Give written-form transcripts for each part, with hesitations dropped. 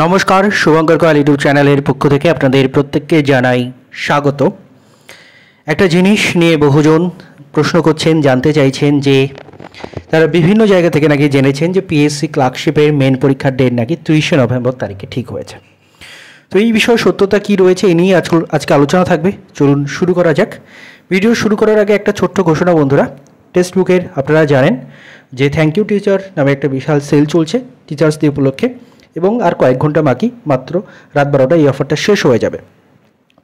নমস্কার, শুভঙ্কর কয়াল ইউটিউব চ্যানেলের পক্ষ থেকে আপনাদের প্রত্যেককে জানাই স্বাগত। একটা জিনিস নিয়ে বহুজন প্রশ্ন করছেন, জানতে চাইছেন যে তারা বিভিন্ন জায়গা থেকে নাকি জেনেছেন যে পিএসসি ক্লার্কশিপের মেন পরীক্ষার ডেট নাকি 30শে নভেম্বর তারিখে ঠিক হয়েছে। তো এই বিষয়ে সত্যতা কী রয়েছে এ নিয়ে আজকে আলোচনা থাকবে। চলুন শুরু করা যাক। ভিডিও শুরু করার আগে একটা ছোট্ট ঘোষণা বন্ধুরা, টেক্সট বুকের আপনারা জানেন যে থ্যাংক ইউ টিচার নামে একটা বিশাল সেল চলছে টিচার্স ডে উপলক্ষে, এবং আর কয়েক ঘন্টা বাকি, মাত্র রাত 12টায় এই অফারটা শেষ হয়ে যাবে।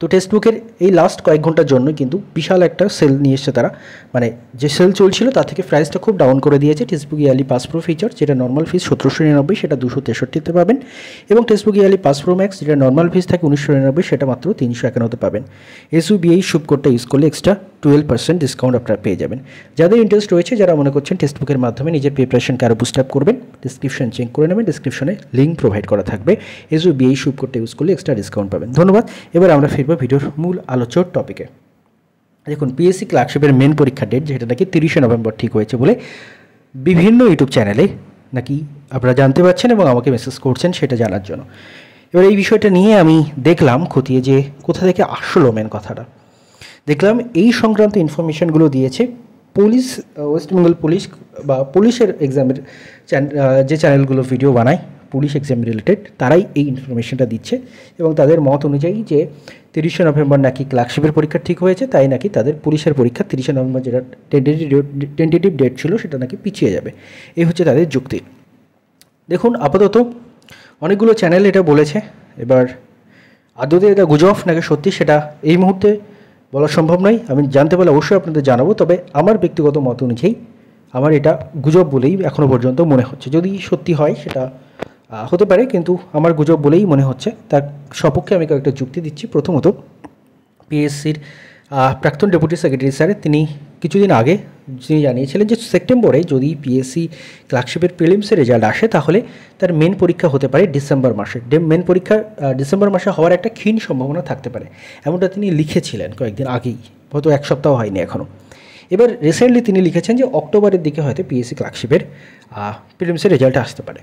তো টেক্সট বুকের এই লাস্ট কয়েক ঘন্টার জন্য কিন্তু বিশাল একটা সেল নিয়ে এসছে তারা, মানে যে সেল চলছিল তার থেকে প্রাইসটা খুব ডাউন করে দিয়েছে। Text book yearly pass pro feature যেটা নর্মাল ফিস 1799 সেটা 263তে পাবেন, এবং text book yearly pass pro max যেটা নর্মাল ফিস থাকে 1999 সেটা মাত্র 351তে পাবেন। এসইউবিআই শুভ কোডটা ইউজ করলে এক্সট্রা 12% ডিসকাউন্ট আপনারা পেয়ে যাবেন। যাদের ইন্টারেস্ট রয়েছে, যারা মনে করছেন টেক্সট বুকের মাধ্যমে নিজের প্রিপারেশনকে আরও বুস্ট আপ করবেন, ডিসক্রিপশন চেক করে নেবেন, ডিসক্রিপশনে লিঙ্ক প্রোভাইড করা থাকবে। এসইউবিআই শুভ কোডটা ইউজ করলে এক্সট্রা ডিসকাউন্ট পাবেন। ধন্যবাদ। এবার আমরা ফিরবো ভিডিওর মূল আলোচ্য টপিকে। দেখুন, পিএসসি ক্লার্কশিপের মেন পরীক্ষার ডেট যেটা নাকি 30শে নভেম্বর ঠিক হয়েছে বলে বিভিন্ন ইউটিউব চ্যানেলে নাকি আপনারা জানতে পারছেন এবং আমাকে মেসেজ করছেন সেটা জানার জন্য। এবার এই বিষয়টা নিয়ে আমি দেখলাম খতিয়ে যে কোথা থেকে আসলো মেন কথাটা। দেখলাম এই সংক্রান্ত ইনফরমেশনগুলো দিয়েছে পুলিশ, ওয়েস্ট বেঙ্গল পুলিশ বা পুলিশের এক্সামের যে চ্যানেলগুলো ভিডিও বানায় পুলিশ এক্সাম রিলেটেড, তারাই এই ইনফরমেশনটা দিচ্ছে এবং তাদের মত অনুযায়ী যে 30শে নভেম্বর নাকি ক্লার্কশিপের পরীক্ষা ঠিক হয়েছে, তাই নাকি তাদের পুলিশের পরীক্ষা 30শে নভেম্বর যেটা টেন্টেটিভ ডেট ছিল সেটা নাকি পিছিয়ে যাবে। এই হচ্ছে তাদের যুক্তি। দেখুন, আপাতত অনেকগুলো চ্যানেল এটা বলেছে, এবার আদতে এটা গুজব নাকি সত্যি সেটা এই মুহূর্তে বলা সম্ভব নয়। আমি জানতে পারলে অবশ্যই আপনাদের জানাবো, তবে আমার ব্যক্তিগত মত অনুযায়ী আমার এটা গুজব বলেই এখনও পর্যন্ত মনে হচ্ছে। যদি সত্যি হয় সেটা হতে পারে, কিন্তু আমার গুজব বলেই মনে হচ্ছে। তার সপক্ষে আমি কয়েকটা যুক্তি দিচ্ছি। প্রথমত, পিএসসির প্রাক্তন ডেপুটি সেক্রেটারি স্যার তিনি কিছুদিন আগে তিনি জানিয়েছিলেন যে সেপ্টেম্বরে যদি পিএসসি ক্লার্কশিপের প্রিলিমসের রেজাল্ট আসে তাহলে তার মেন পরীক্ষা হতে পারে ডিসেম্বর মাসে। মেন পরীক্ষা ডিসেম্বর মাসে হওয়ার একটা ক্ষীণ সম্ভাবনা থাকতে পারে, এমনটা তিনি লিখেছিলেন কয়েকদিন আগেই, হয়তো এক সপ্তাহ হয়নি এখনও। এবার রিসেন্টলি তিনি লিখেছেন যে অক্টোবরের দিকে হয়তো পিএসসি ক্লার্কশিপের প্রিলিমসের রেজাল্ট আসতে পারে।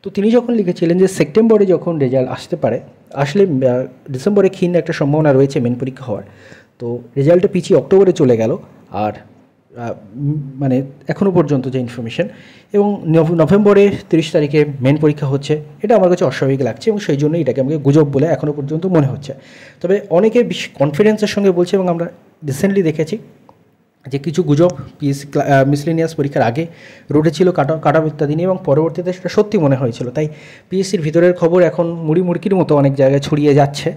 তো তিনি যখন লিখেছিলেন যে সেপ্টেম্বরে যখন রেজাল্ট আসতে পারে, আসলে ডিসেম্বরে ক্ষীণ একটা সম্ভাবনা রয়েছে মেন পরীক্ষা হওয়ার, তো রেজাল্টটা পিছিয়ে অক্টোবরে চলে গেল। আর মানে এখনও পর্যন্ত যে ইনফরমেশন, এবং নভেম্বরে 30 তারিখে মেন পরীক্ষা হচ্ছে, এটা আমার কাছে অস্বাভাবিক লাগছে এবং সেই জন্যই এটাকে আমাকে গুজব বলে এখনও পর্যন্ত মনে হচ্ছে। তবে অনেকে বেশ কনফিডেন্সের সঙ্গে বলছে, এবং আমরা রিসেন্টলি দেখেছি যে কিছু গুজব পিএসসি মিসলেনিয়াস পরীক্ষার আগে রটেছিল কাটা ইত্যাদি নিয়ে, এবং পরবর্তীতে সেটা সত্যি মনে হয়েছিল। তাই পিএসসির ভিতরের খবর এখন মুড়ির মতো অনেক জায়গায় ছড়িয়ে যাচ্ছে।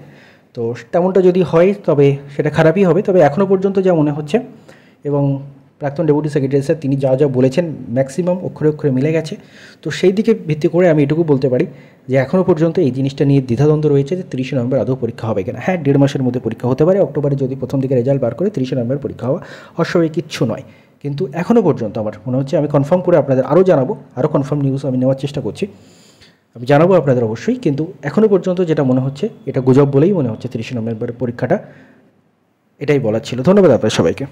তো তেমনটা যদি হয় তবে সেটা খারাপই হবে। তবে এখনও পর্যন্ত যা মনে হচ্ছে, এবং প্রাক্তন ডেপুটি সেক্রেটারি স্যার তিনি যা বলেছেন ম্যাক্সিমাম অক্ষরে অক্ষরে মিলে গেছে। তো সেই দিকে ভিত্তি করে আমি এটুকু বলতে পারি যে এখনও পর্যন্ত এই জিনিসটা নিয়ে দ্বিধাদ্বন্দ্ব রয়েছে যে 30শে নভেম্বর আদৌ পরীক্ষা হবে কিনা। হ্যাঁ, 1.5 মাসের মধ্যে পরীক্ষা হতে পারে। অক্টোবরে যদি প্রথম দিকে রেজাল্ট বার করে 30শে নভেম্বর পরীক্ষা হওয়া অস্বাভাবিক কিচ্ছু নয়, কিন্তু এখনও পর্যন্ত আমার মনে হচ্ছে, আমি কনফার্ম করে আপনাদের আরও জানাবো, আরও কনফার্ম নিউজ আমি নেওয়ার চেষ্টা করছি, আমি জানাবো আপনাদের অবশ্যই। কিন্তু এখনও পর্যন্ত যেটা মনে হচ্ছে এটা গুজব বলেই মনে হচ্ছে 30শে নভেম্বরের পরীক্ষাটা, এটাই বলার ছিল। ধন্যবাদ আপনাদের সবাইকে।